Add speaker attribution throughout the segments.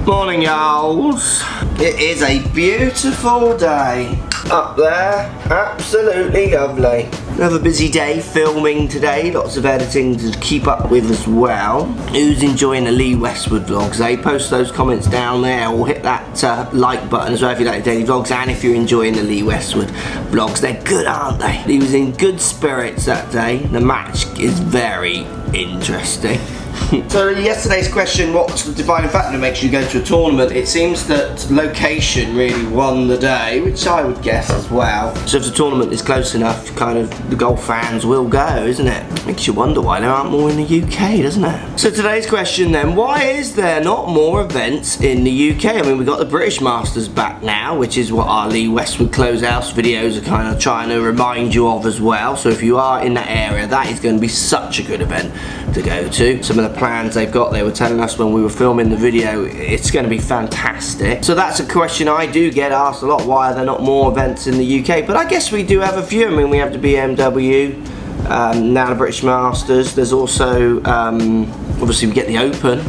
Speaker 1: Morning, y'alls. It is a beautiful day up there. Absolutely lovely. Another busy day filming today. Lots of editing to keep up with as well. Who's enjoying the Lee Westwood vlogs? Post those comments down there, or hit that like button as well if you like the daily vlogs, and if you're enjoying the Lee Westwood vlogs. They're good, aren't they? He was in good spirits that day. The match is very interesting. So yesterday's question, what's the defining factor that makes you go to a tournament? It seems that location really won the day, which I would guess as well. So if the tournament is close enough, kind of the golf fans will go, isn't it? Makes you wonder why there aren't more in the UK, doesn't it? So today's question then, why is there not more events in the UK? I mean, we've got the British Masters back now, which is what our Lee Westwood Closehouse videos are kind of trying to remind you of as well. So if you are in that area, that is going to be such a good event to go to. Some of the plans they've got, they were telling us when we were filming the video, it's going to be fantastic. So that's a question I do get asked a lot, why are there not more events in the UK? But I guess we do have a few. I mean, we have the BMW, now the British Masters. There's also obviously we get the Open,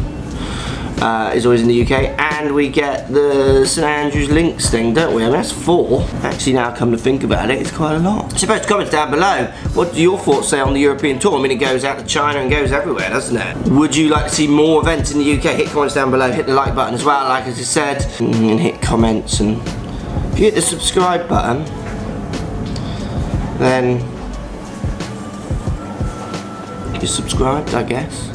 Speaker 1: is always in the UK, and we get the St Andrews Links thing, don't we? I mean, that's 4. Actually, now come to think about it, it's quite a lot. So post comments down below, what do your thoughts say on the European Tour? I mean, it goes out to China and goes everywhere, doesn't it? Would you like to see more events in the UK? Hit comments down below, hit the like button as well, like as I said, and hit comments, and if you hit the subscribe button, then you're subscribed, I guess.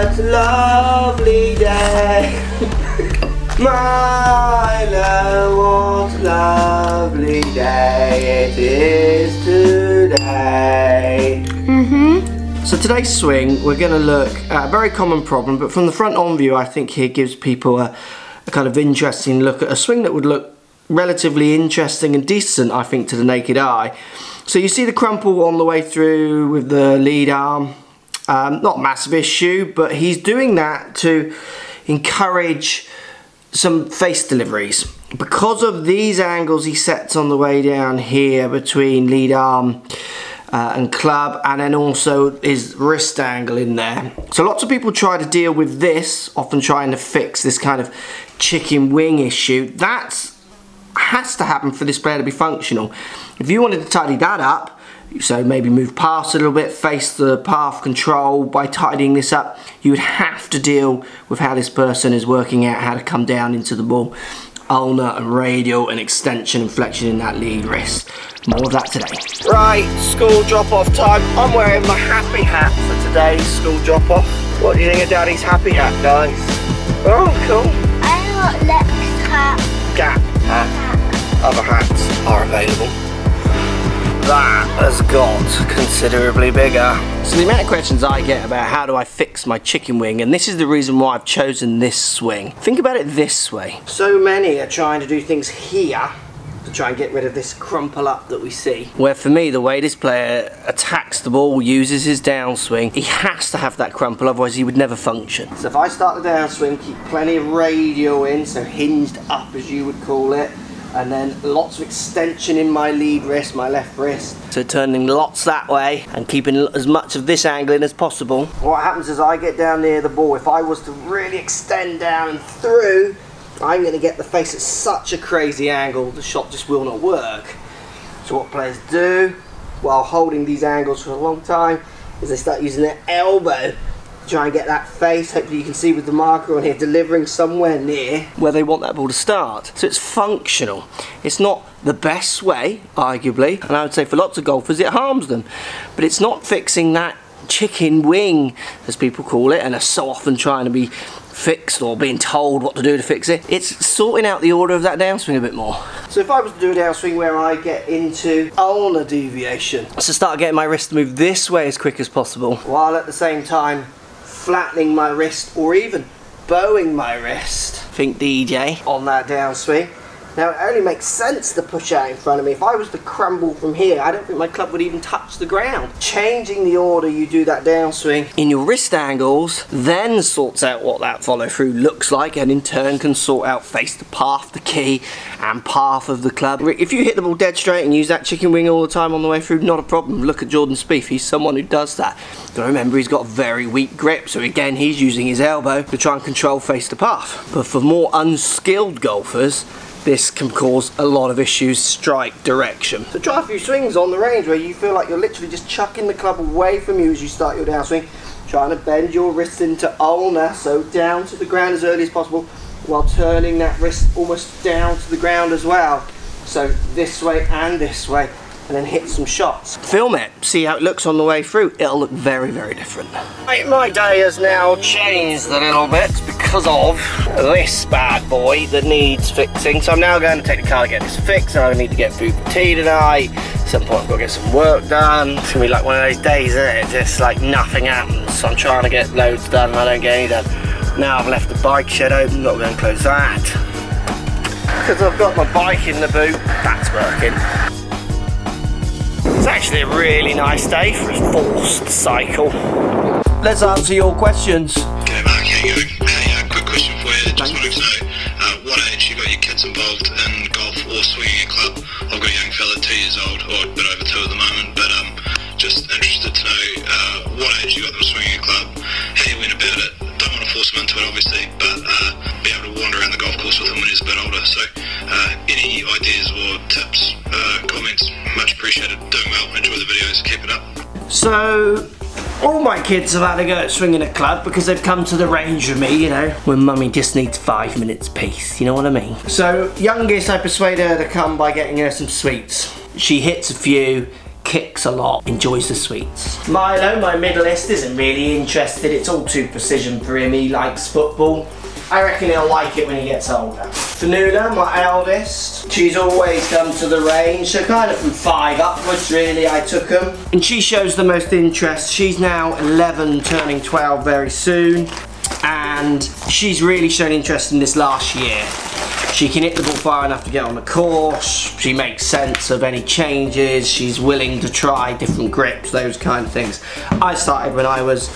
Speaker 1: It's a lovely day. My love, what a lovely day it is today. So today's swing, we're going to look at a very common problem, but from the front on view, I think here gives people a kind of interesting look at a swing that would look relatively interesting and decent, I think, to the naked eye. So you see the crumple on the way through with the lead arm. Not massive issue, but he's doing that to encourage some face deliveries. Because of these angles he sets on the way down here between lead arm and club, and then also his wrist angle in there. So lots of people try to deal with this, often trying to fix this kind of chicken wing issue. That has to happen for this player to be functional. If you wanted to tidy that up, so maybe move past a little bit, face the path control by tidying this up, you would have to deal with how this person is working out how to come down into the ball. Ulnar and radial and extension and flexion in that lead wrist. More of that today. Right, school drop-off time. I'm wearing my happy hat for today's school drop-off. What do you think of Daddy's happy hat, guys? Oh, cool.
Speaker 2: I got Lex hat.
Speaker 1: Gap hat. Other hats are available. That has got considerably bigger. So the amount of questions I get about how do I fix my chicken wing, and this is the reason why I've chosen this swing. Think about it this way. So many are trying to do things here to try and get rid of this crumple up that we see. Where for me, the way this player attacks the ball, uses his downswing, he has to have that crumple, otherwise he would never function. So if I start the downswing, keep plenty of radial in, so hinged up as you would call it, and then lots of extension in my lead wrist, my left wrist. So turning lots that way and keeping as much of this angle in as possible. What happens is I get down near the ball, if I was to really extend down and through, I'm going to get the face at such a crazy angle, the shot just will not work. So what players do while holding these angles for a long time is they start using their elbow to try and get that face. Hopefully you can see with the marker on here, delivering somewhere near where they want that ball to start. So it's functional. It's not the best way, arguably, and I would say for lots of golfers it harms them, but it's not fixing that chicken wing, as people call it, and are so often trying to be fixed or being told what to do to fix it. It's sorting out the order of that downswing a bit more. So if I was to do a downswing where I get into ulnar deviation, so start getting my wrist to move this way as quick as possible, while at the same time flattening my wrist or even bowing my wrist. Think DJ on that downswing. Now, it only makes sense to push out in front of me. If I was to crumble from here, I don't think my club would even touch the ground. Changing the order you do that downswing in your wrist angles then sorts out what that follow through looks like, and in turn can sort out face the path, the key, and path of the club. If you hit the ball dead straight and use that chicken wing all the time on the way through, not a problem. Look at Jordan Spieth, he's someone who does that. Got to remember, he's got a very weak grip, so again, he's using his elbow to try and control face the path. But for more unskilled golfers, this can cause a lot of issues, strike direction. So try a few swings on the range where you feel like you're literally just chucking the club away from you as you start your downswing, trying to bend your wrist into ulnar, so down to the ground as early as possible, while turning that wrist almost down to the ground as well. So this way and this way, and then hit some shots. Film it, see how it looks on the way through. It'll look very, very different. My day has now changed a little bit because of this bad boy that needs fixing. So I'm now going to take the car to get this fixed, and I need to get food for tea tonight. At some point I've got to get some work done. It's going to be like one of those days, isn't it? Just like nothing happens. So I'm trying to get loads done and I don't get any done. Now I've left the bike shed open, got to go and close that. Because I've got my bike in the boot, that's working. It's actually a really nice day for a forced cycle. Let's answer your questions.
Speaker 3: Okay, Mark, how you going? Hey, quick question for you. Just wanted to know what age you got your kids involved in golf or swinging a club. I've got a young fella, 2 years old, or a bit over 2 at the moment, but just interested to know what age you got them swinging a club, how you went about it. Don't want to force him into it, obviously, but be able to wander around the golf course with him when he's a bit older. So any ideas or tips, comments, much appreciated. Doing well, enjoy the videos, keep it up.
Speaker 1: So, all my kids have had to go at swinging a club because they've come to the range with me, you know, when mummy just needs 5 minutes peace, you know what I mean? So, youngest, I persuade her to come by getting her some sweets. She hits a few, kicks a lot, enjoys the sweets. Milo, my middleest, isn't really interested. It's all too precision for him. He likes football. I reckon he'll like it when he gets older. Fanula, my eldest, she's always come to the range, so kind of from 5 upwards really I took them. And she shows the most interest. She's now 11, turning 12 very soon, and she's really shown interest in this last year. She can hit the ball far enough to get on the course, she makes sense of any changes, she's willing to try different grips, those kind of things. I started when I was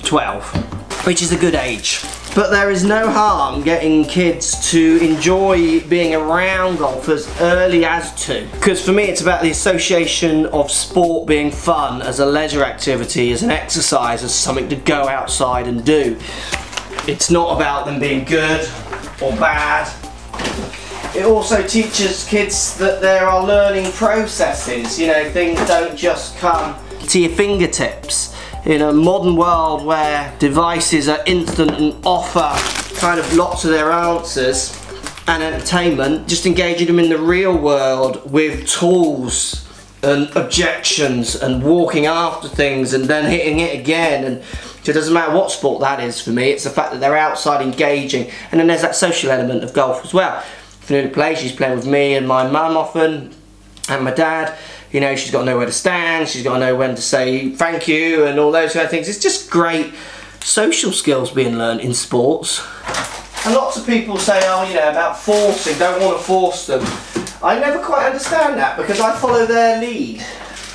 Speaker 1: 12, which is a good age. But there is no harm getting kids to enjoy being around golf as early as 2. Because for me it's about the association of sport being fun as a leisure activity, as an exercise, as something to go outside and do. It's not about them being good or bad. It also teaches kids that there are learning processes, you know, things don't just come to your fingertips. In a modern world where devices are instant and offer kind of lots of their answers and entertainment, just engaging them in the real world with tools and objections and walking after things and then hitting it again. And so it doesn't matter what sport that is for me, it's the fact that they're outside engaging. And then there's that social element of golf as well. Fanula plays, she's playing with me and my mum often, and my dad. You know, she's got to know where to stand, she's got to know when to say thank you and all those kind of things. It's just great social skills being learned in sports. And lots of people say, oh, you know, about forcing, don't want to force them. I never quite understand that because I follow their lead.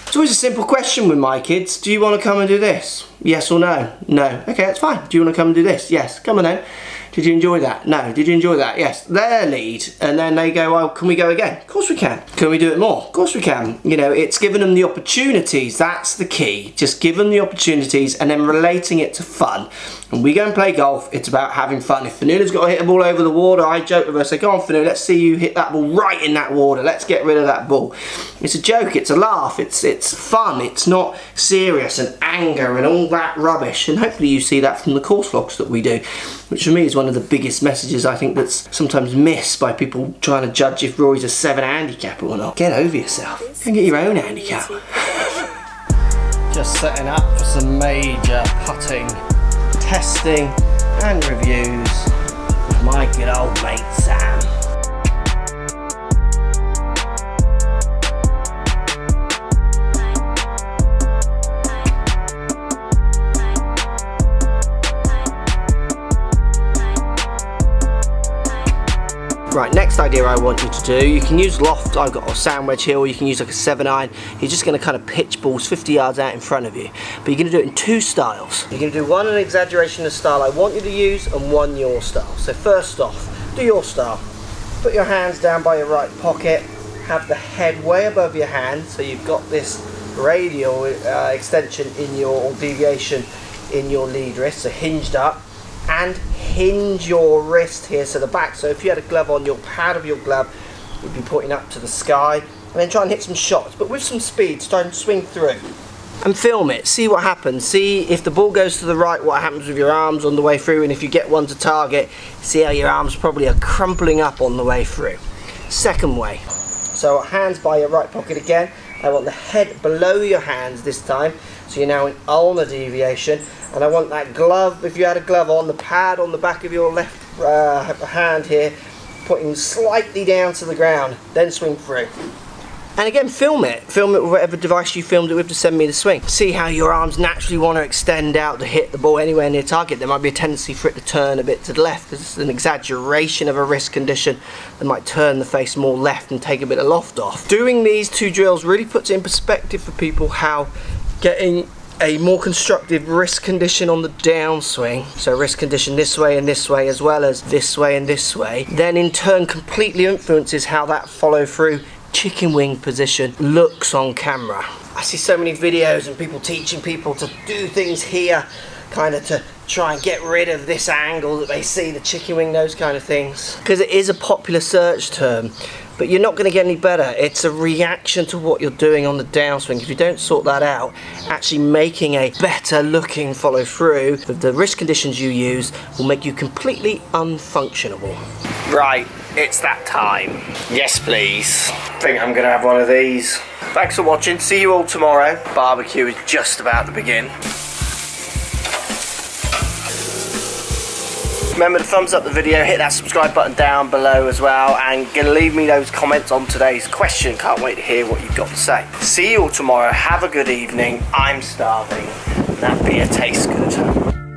Speaker 1: It's always a simple question with my kids. Do you want to come and do this? Yes or no? No. Okay, that's fine. Do you want to come and do this? Yes. Come on then. Did you enjoy that? No. Did you enjoy that? Yes. Their lead. And then they go, well, can we go again? Of course we can. Can we do it more? Of course we can. You know, it's giving them the opportunities. That's the key. Just give them the opportunities and then relating it to fun. When we go and play golf, it's about having fun. If Fanula's got to hit a ball over the water, I joke with her, say, go on Fanula, let's see you hit that ball right in that water. Let's get rid of that ball. It's a joke, it's a laugh, it's fun, it's not serious and anger and all that rubbish. And hopefully you see that from the course vlogs that we do, which for me is one of the biggest messages I think that's sometimes missed by people trying to judge if Rory's a 7 handicap or not. Get over yourself. Go and get your own handicap. Just setting up for some major putting, testing and reviews with my good old mate Sam. Right, next idea I want you to do, you can use loft, I've got a sand wedge here, or you can use like a 7-iron. You're just going to kind of pitch balls 50 yards out in front of you. But you're going to do it in 2 styles. You're going to do one an exaggeration of style I want you to use, and one your style. So first off, do your style. Put your hands down by your right pocket, have the head way above your hand, so you've got this radial extension in your, or deviation in your lead wrist, so hinged up. And hinge your wrist here, so the back, so if you had a glove on, your pad of your glove would be pointing up to the sky, and then try and hit some shots, but with some speed, try and swing through. And film it, see what happens, see if the ball goes to the right, what happens with your arms on the way through, and if you get one to target, see how your arms probably are crumpling up on the way through. Second way, so hands by your right pocket again, I want the head below your hands this time, so you're now in ulnar deviation, and I want that glove, if you had a glove on, the pad on the back of your left hand here, putting slightly down to the ground, then swing through. And again, film it with whatever device you filmed it with to send me the swing. See how your arms naturally want to extend out to hit the ball anywhere near target. There might be a tendency for it to turn a bit to the left, because it's an exaggeration of a wrist condition that might turn the face more left and take a bit of loft off. Doing these 2 drills really puts it in perspective for people how getting a more constructive wrist condition on the downswing, so wrist condition this way and this way, as well as this way and this way, then in turn completely influences how that follow through chicken wing position looks on camera. I see so many videos and people teaching people to do things here, kind of to try and get rid of this angle that they see, the chicken wing, those kind of things, because it is a popular search term. But you're not going to get any better. It's a reaction to what you're doing on the downswing. If you don't sort that out, actually making a better looking follow through with the wrist conditions you use will make you completely unfunctionable. Right, it's that time. Yes, please. I think I'm going to have one of these. Thanks for watching. See you all tomorrow. Barbecue is just about to begin. Remember to thumbs up the video, hit that subscribe button down below as well, and gonna leave me those comments on today's question. Can't wait to hear what you've got to say. See you all tomorrow. Have a good evening. I'm starving. That beer tastes good.